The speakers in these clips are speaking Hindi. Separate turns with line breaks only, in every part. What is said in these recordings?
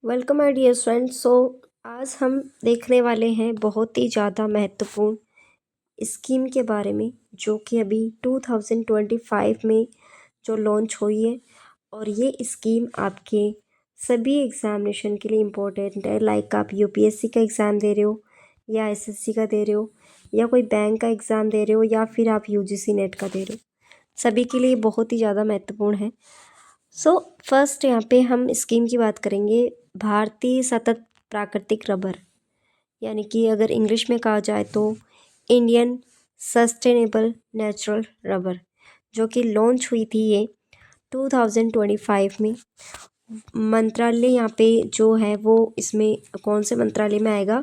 Welcome my dear friends. आज हम देखने वाले हैं बहुत ही ज़्यादा महत्वपूर्ण स्कीम के बारे में, जो कि अभी 2025 में जो लॉन्च हुई है। और ये स्कीम आपके सभी एग्ज़ामिनेशन के लिए इम्पोर्टेंट है। लाइक आप यूपीएससी का एग्ज़ाम दे रहे हो, या एसएससी का दे रहे हो, या कोई बैंक का एग्ज़ाम दे रहे हो, या फिर आप यूजीसी नेट का दे रहे हो, सभी के लिए बहुत ही ज़्यादा महत्वपूर्ण है। फर्स्ट यहाँ पे हम स्कीम की बात करेंगे, भारतीय सतत प्राकृतिक रबर, यानी कि अगर इंग्लिश में कहा जाए तो इंडियन सस्टेनेबल नेचुरल रबर, जो कि लॉन्च हुई थी ये 2025 में। मंत्रालय यहाँ पे जो है वो इसमें कौन से मंत्रालय में आएगा?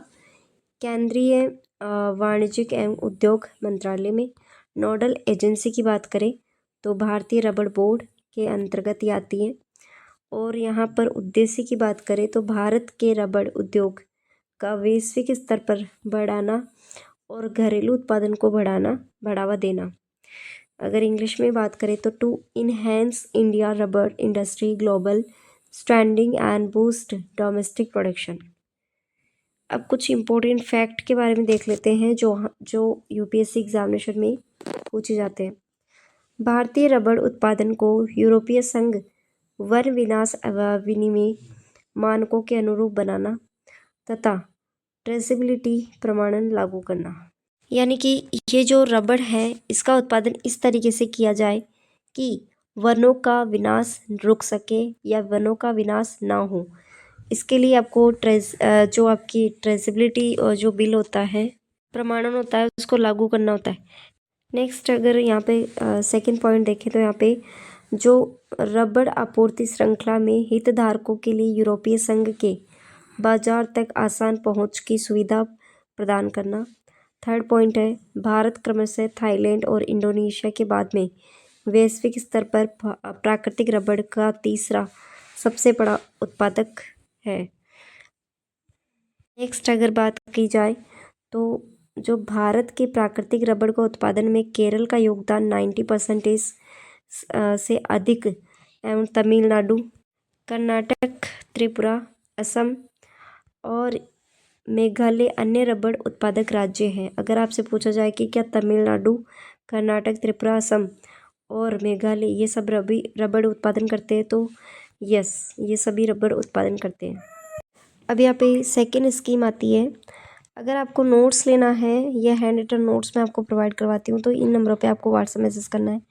केंद्रीय वाणिज्यिक एवं उद्योग मंत्रालय में। नोडल एजेंसी की बात करें तो भारतीय रबर बोर्ड के अंतर्गत ही आती है। और यहाँ पर उद्देश्य की बात करें तो भारत के रबर उद्योग का वैश्विक स्तर पर बढ़ाना और घरेलू उत्पादन को बढ़ावा देना। अगर इंग्लिश में बात करें तो to enhance India rubber industry global standing and boost domestic production. अब कुछ इम्पोर्टेंट फैक्ट के बारे में देख लेते हैं जो यूपीएससी एग्जामिनेशन में पूछे जाते हैं। भारतीय रबर उत्पादन को यूरोपीय संघ वन विनाश विनिमय मानकों के अनुरूप बनाना तथा ट्रेसेबिलिटी प्रमाणन लागू करना। यानी कि ये जो रबर है इसका उत्पादन इस तरीके से किया जाए कि वनों का विनाश रुक सके या वनों का विनाश ना हो। इसके लिए आपको जो आपकी ट्रेसेबिलिटी और जो बिल होता है, प्रमाणन होता है, उसको लागू करना होता है। नेक्स्ट अगर यहाँ पे सेकंड पॉइंट देखें तो यहाँ पे जो रबड़ आपूर्ति श्रृंखला में हितधारकों के लिए यूरोपीय संघ के बाजार तक आसान पहुंच की सुविधा प्रदान करना। थर्ड पॉइंट है, भारत क्रमशः थाईलैंड और इंडोनेशिया के बाद में वैश्विक स्तर पर प्राकृतिक रबड़ का तीसरा सबसे बड़ा उत्पादक है। नेक्स्ट अगर बात की जाए तो जो भारत के प्राकृतिक रबड़ का उत्पादन में केरल का योगदान 90% से अधिक एवं तमिलनाडु, कर्नाटक, त्रिपुरा, असम और मेघालय अन्य रबड़ उत्पादक राज्य हैं। अगर आपसे पूछा जाए कि क्या तमिलनाडु, कर्नाटक, त्रिपुरा, असम और मेघालय ये सब रबड़ उत्पादन करते हैं, तो यस, ये सभी रबड़ उत्पादन करते हैं। अब यहाँ पे सेकेंड स्कीम आती है। अगर आपको नोट्स लेना है, यह हैंड रिटन नोट्स मैं आपको प्रोवाइड करवाती हूँ, तो इन नंबरों पे आपको व्हाट्सएप मैसेज करना है,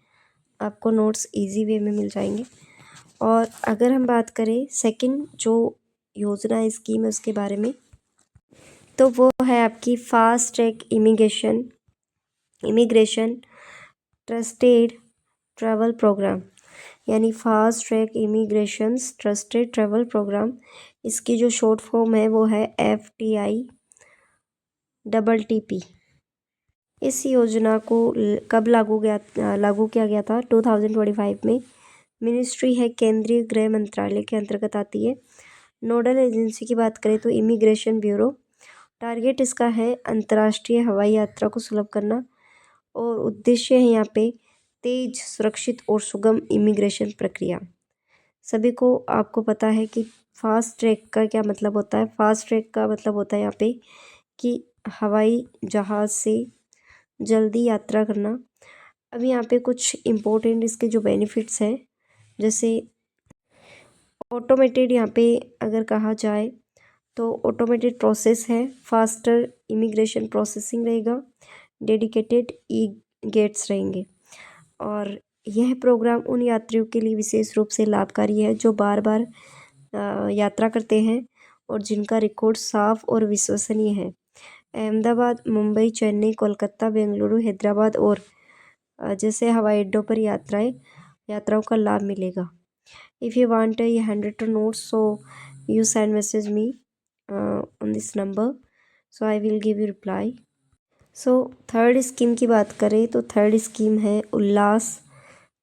आपको नोट्स इजी वे में मिल जाएंगे। और अगर हम बात करें सेकंड जो योजना स्कीम है उसके बारे में, तो वो है आपकी fast track immigration trusted travel program, यानी fast track immigration trusted travel program. इसकी जो शॉर्ट फॉर्म है वो है FTITT। इस योजना को कब लागू किया गया था? 2025 में। मिनिस्ट्री है केंद्रीय गृह मंत्रालय के अंतर्गत आती है। नोडल एजेंसी की बात करें तो इमिग्रेशन ब्यूरो। टारगेट इसका है अंतर्राष्ट्रीय हवाई यात्रा को सुलभ करना, और उद्देश्य है यहाँ पे तेज, सुरक्षित और सुगम इमिग्रेशन प्रक्रिया। सभी को आपको पता है कि फास्ट ट्रैक का क्या मतलब होता है। फास्ट ट्रैक का मतलब होता है यहाँ पे कि हवाई जहाज़ से जल्दी यात्रा करना। अब यहाँ पे कुछ इम्पोर्टेंट इसके जो बेनिफिट्स हैं, जैसे ऑटोमेटेड, यहाँ पे अगर कहा जाए तो ऑटोमेटेड प्रोसेस है, फास्टर इमिग्रेशन प्रोसेसिंग रहेगा, डेडिकेटेड ई गेट्स रहेंगे। और यह प्रोग्राम उन यात्रियों के लिए विशेष रूप से लाभकारी है जो बार बार यात्रा करते हैं और जिनका रिकॉर्ड साफ और विश्वसनीय है। अहमदाबाद, मुंबई, चेन्नई, कोलकाता, बेंगलुरु, हैदराबाद और जैसे हवाई अड्डों पर यात्राओं का लाभ मिलेगा। इफ़ यू वांट ये 100 notes, so you send message me on this number, so I will give you reply. So third scheme की बात करें तो थर्ड स्कीम है उल्लास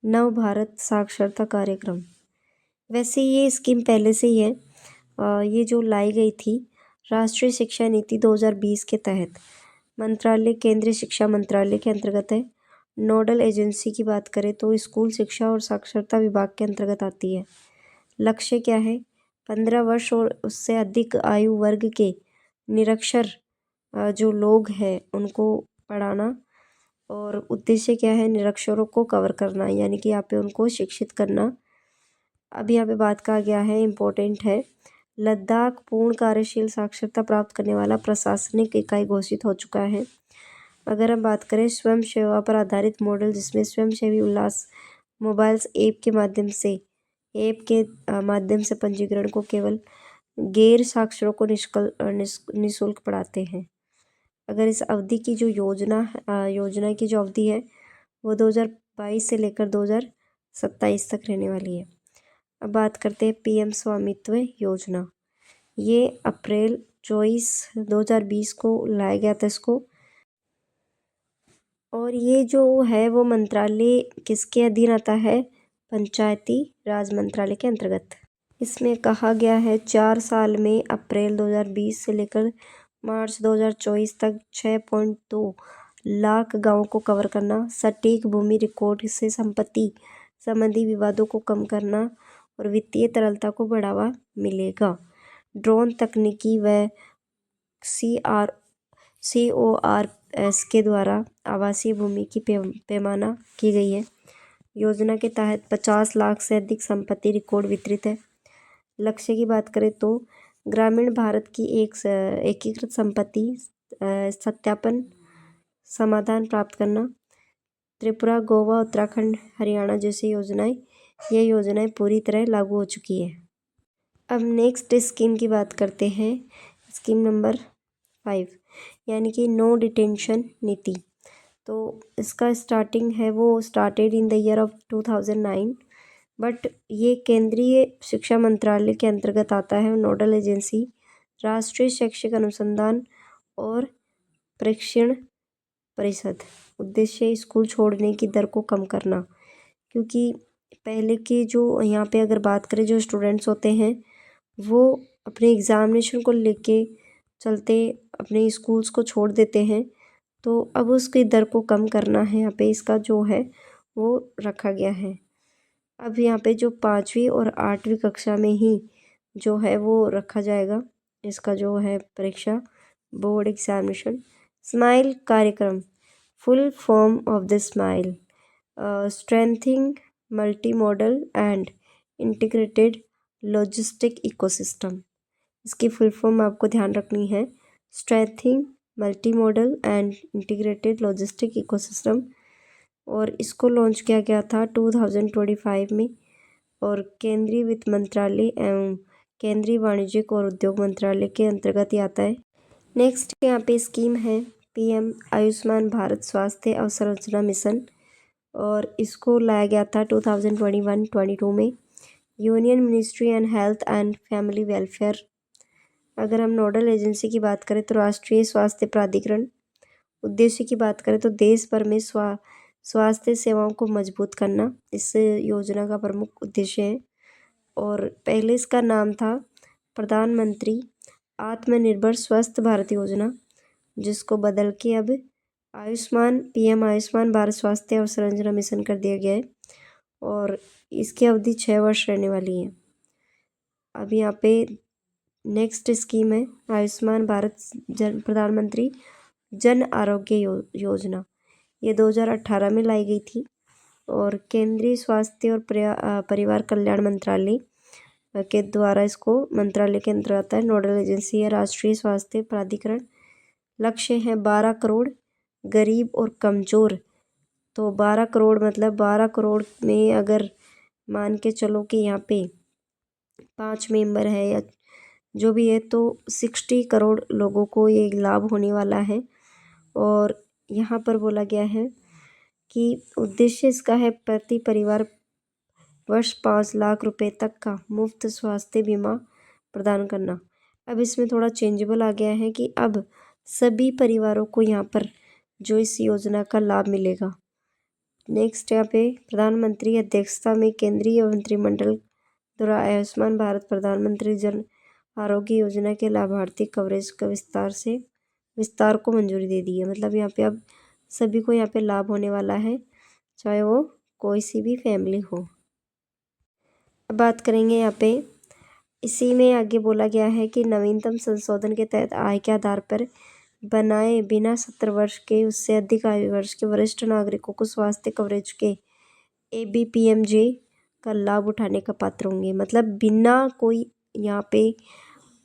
नव भारत साक्षरता कार्यक्रम। वैसे ये स्कीम पहले से ही है, ये जो लाई गई थी राष्ट्रीय शिक्षा नीति 2020 के तहत। मंत्रालय केंद्रीय शिक्षा मंत्रालय के अंतर्गत है। नोडल एजेंसी की बात करें तो स्कूल शिक्षा और साक्षरता विभाग के अंतर्गत आती है। लक्ष्य क्या है? 15 वर्ष और उससे अधिक आयु वर्ग के निरक्षर जो लोग हैं उनको पढ़ाना। और उद्देश्य क्या है, निरक्षरों को कवर करना, यानी कि यहाँ पे उनको शिक्षित करना। अब यहाँ पे बात कहा गया है, इम्पोर्टेंट है, लद्दाख पूर्ण कार्यशील साक्षरता प्राप्त करने वाला प्रशासनिक इकाई घोषित हो चुका है। अगर हम बात करें स्वयं सेवा पर आधारित मॉडल, जिसमें स्वयंसेवी उल्लास मोबाइल्स ऐप के माध्यम से पंजीकरण को केवल गैर साक्षरों को निःशुल्क पढ़ाते हैं। अगर इस अवधि की जो योजना की जो अवधि है वो 2022 से लेकर 2027 तक रहने वाली है। अब बात करते हैं पीएम स्वामित्व योजना। ये अप्रैल 2020 को लाया गया था इसको। और ये जो है वो मंत्रालय किसके अधीन आता है, पंचायती राज मंत्रालय के अंतर्गत। इसमें कहा गया है 4 साल में अप्रैल 2020 से लेकर मार्च 2024 तक 6.2 लाख गांवों को कवर करना, सटीक भूमि रिकॉर्ड से संपत्ति संबंधी विवादों को कम करना और वित्तीय तरलता को बढ़ावा मिलेगा। ड्रोन तकनीकी व CORS के द्वारा आवासीय भूमि की पैमाना की गई है। योजना के तहत 50 लाख से अधिक संपत्ति रिकॉर्ड वितरित है। लक्ष्य की बात करें तो ग्रामीण भारत की एक एकीकृत संपत्ति सत्यापन समाधान प्राप्त करना। त्रिपुरा, गोवा, उत्तराखंड, हरियाणा जैसी ये योजनाएं पूरी तरह लागू हो चुकी है। अब नेक्स्ट स्कीम की बात करते हैं, स्कीम नंबर 5, यानी कि नो डिटेंशन नीति। तो इसका स्टार्टिंग है वो started in the year of 2009, but ये केंद्रीय शिक्षा मंत्रालय के अंतर्गत आता है। नोडल एजेंसी राष्ट्रीय शैक्षिक अनुसंधान और प्रशिक्षण परिषद। उद्देश्य स्कूल छोड़ने की दर को कम करना, क्योंकि पहले की जो यहाँ पे अगर बात करें, जो स्टूडेंट्स होते हैं वो अपने एग्ज़ामिनेशन को लेके चलते अपने स्कूल्स को छोड़ देते हैं। तो अब उसकी दर को कम करना है, यहाँ पे इसका जो है वो रखा गया है। अब यहाँ पे जो 5वीं और 8वीं कक्षा में ही जो है वो रखा जाएगा, इसका जो है परीक्षा बोर्ड एग्जामिनेशन। स्माइल कार्यक्रम, full form of the smile, strengthening multi modal and integrated logistic ecosystem. इसकी फुल फॉर्म आपको ध्यान रखनी है, strengthening multi modal and integrated logistic ecosystem. और इसको लॉन्च किया गया था 2025 में, और केंद्रीय वित्त मंत्रालय एवं केंद्रीय वाणिज्यिक और उद्योग मंत्रालय के अंतर्गत ही आता है। नेक्स्ट यहाँ पे स्कीम है पीएम आयुष्मान भारत स्वास्थ्य अवसंरचना मिशन, और इसको लाया गया था 2021-22 में, union ministry and health and family welfare. अगर हम नोडल एजेंसी की बात करें तो राष्ट्रीय स्वास्थ्य प्राधिकरण। उद्देश्य की बात करें तो देश भर में स्वास्थ्य सेवाओं को मजबूत करना इस योजना का प्रमुख उद्देश्य है। और पहले इसका नाम था प्रधानमंत्री आत्मनिर्भर स्वस्थ भारत योजना, जिसको बदल के अब पीएम आयुष्मान भारत स्वास्थ्य अवसंरचना मिशन कर दिया गया है। और इसकी अवधि 6 वर्ष रहने वाली है। अब यहाँ पे नेक्स्ट स्कीम है आयुष्मान भारत प्रधानमंत्री जन आरोग्य योजना। ये 2018 में लाई गई थी, और केंद्रीय स्वास्थ्य और परिवार कल्याण मंत्रालय के द्वारा इसको मंत्रालय के अंतर्गत आता है। नोडल एजेंसी है राष्ट्रीय स्वास्थ्य प्राधिकरण। लक्ष्य है 12 करोड़ गरीब और कमज़ोर। तो 12 करोड़ मतलब 12 करोड़ में अगर मान के चलो कि यहाँ पे 5 मेंबर है या जो भी है, तो 60 करोड़ लोगों को ये लाभ होने वाला है। और यहाँ पर बोला गया है कि उद्देश्य इसका है प्रति परिवार वर्ष 5 लाख रुपए तक का मुफ्त स्वास्थ्य बीमा प्रदान करना। अब इसमें थोड़ा चेंजेबल आ गया है कि अब सभी परिवारों को यहाँ पर जो इस योजना का लाभ मिलेगा। नेक्स्ट यहाँ पे प्रधानमंत्री अध्यक्षता में केंद्रीय मंत्रिमंडल द्वारा आयुष्मान भारत प्रधानमंत्री जन आरोग्य योजना के लाभार्थी कवरेज का विस्तार को मंजूरी दे दी है। मतलब यहाँ पे अब सभी को यहाँ पे लाभ होने वाला है, चाहे वो कोई सी भी फैमिली हो। अब बात करेंगे यहाँ पे इसी में आगे बोला गया है कि नवीनतम संशोधन के तहत आय के आधार पर बनाए बिना 70 वर्ष के उससे अधिक आयु वर्ष के वरिष्ठ नागरिकों को स्वास्थ्य कवरेज के ABPMJ का लाभ उठाने का पात्र होंगे। मतलब बिना कोई यहाँ पे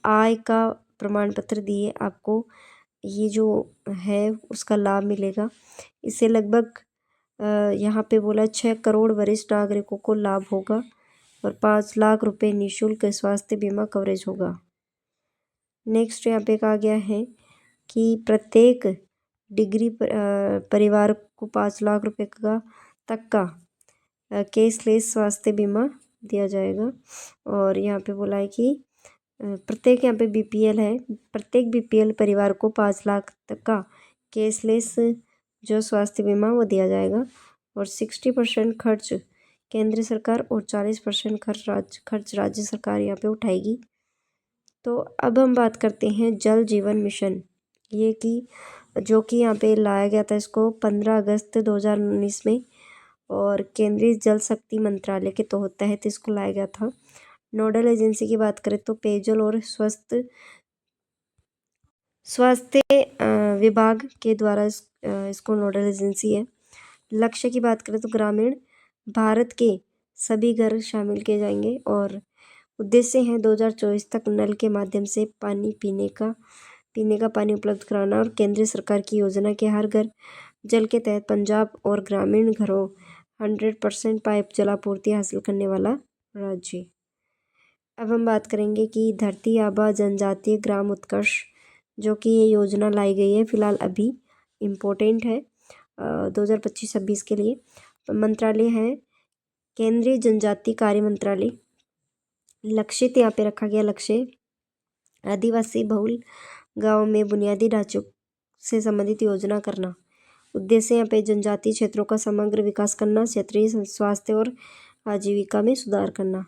आय का प्रमाण पत्र दिए आपको ये जो है उसका लाभ मिलेगा। इससे लगभग यहाँ पे बोला 6 करोड़ वरिष्ठ नागरिकों को लाभ होगा और 5 लाख रुपए निःशुल्क स्वास्थ्य बीमा कवरेज होगा। नेक्स्ट यहाँ पे कहा गया है कि प्रत्येक डिग्री परिवार को 5 लाख रुपए का तक का केसलेस स्वास्थ्य बीमा दिया जाएगा। और यहाँ पे बोला है कि प्रत्येक यहाँ पे BPL है, प्रत्येक BPL परिवार को 5 लाख तक का केसलेस जो स्वास्थ्य बीमा वो दिया जाएगा। और 60% खर्च केंद्र सरकार और 40% खर्च राज्य सरकार यहाँ पे उठाएगी। तो अब हम बात करते हैं जल जीवन मिशन, ये कि जो कि यहाँ पे लाया गया था इसको 15 अगस्त 2019 में और केंद्रीय जल शक्ति मंत्रालय के तहत इसको लाया गया था। नोडल एजेंसी की बात करें तो पेयजल और स्वास्थ्य विभाग के द्वारा इसको नोडल एजेंसी है। लक्ष्य की बात करें तो ग्रामीण भारत के सभी घर शामिल किए जाएंगे और उद्देश्य है 2024 तक नल के माध्यम से पीने का पानी उपलब्ध कराना। और केंद्र सरकार की योजना के हर घर जल के तहत पंजाब और ग्रामीण घरों 100% पाइप जलापूर्ति हासिल करने वाला राज्य। अब हम बात करेंगे कि धरती आबा जनजातीय ग्राम उत्कर्ष, जो कि ये योजना लाई गई है फिलहाल अभी इम्पोर्टेंट है 2025-26 के लिए। मंत्रालय है केंद्रीय जनजातीय कार्य मंत्रालय। लक्षित यहाँ पे रखा गया लक्ष्य आदिवासी बहुल गाँव में बुनियादी ढांचों से संबंधित योजना करना। उद्देश्य यहाँ पे जनजातीय क्षेत्रों का समग्र विकास करना, क्षेत्रीय स्वास्थ्य और आजीविका में सुधार करना।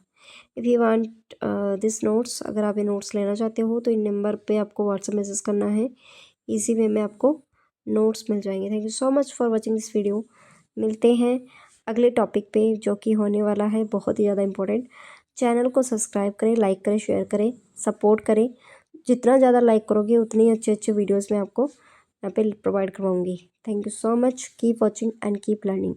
If you want this notes, अगर आप ये नोट्स लेना चाहते हो तो इन नंबर पे आपको व्हाट्सएप मैसेज करना है, इसी वे में आपको नोट्स मिल जाएंगे। Thank you so much for watching this video. मिलते हैं अगले टॉपिक पे जो कि होने वाला है बहुत ही ज़्यादा इम्पोर्टेंट। चैनल को सब्सक्राइब करें, लाइक करें, शेयर करें, सपोर्ट करें। जितना ज़्यादा लाइक करोगे उतनी अच्छे वीडियोज़ मैं आपको यहाँ पे प्रोवाइड करवाऊँगी। Thank you so much, keep watching and keep learning.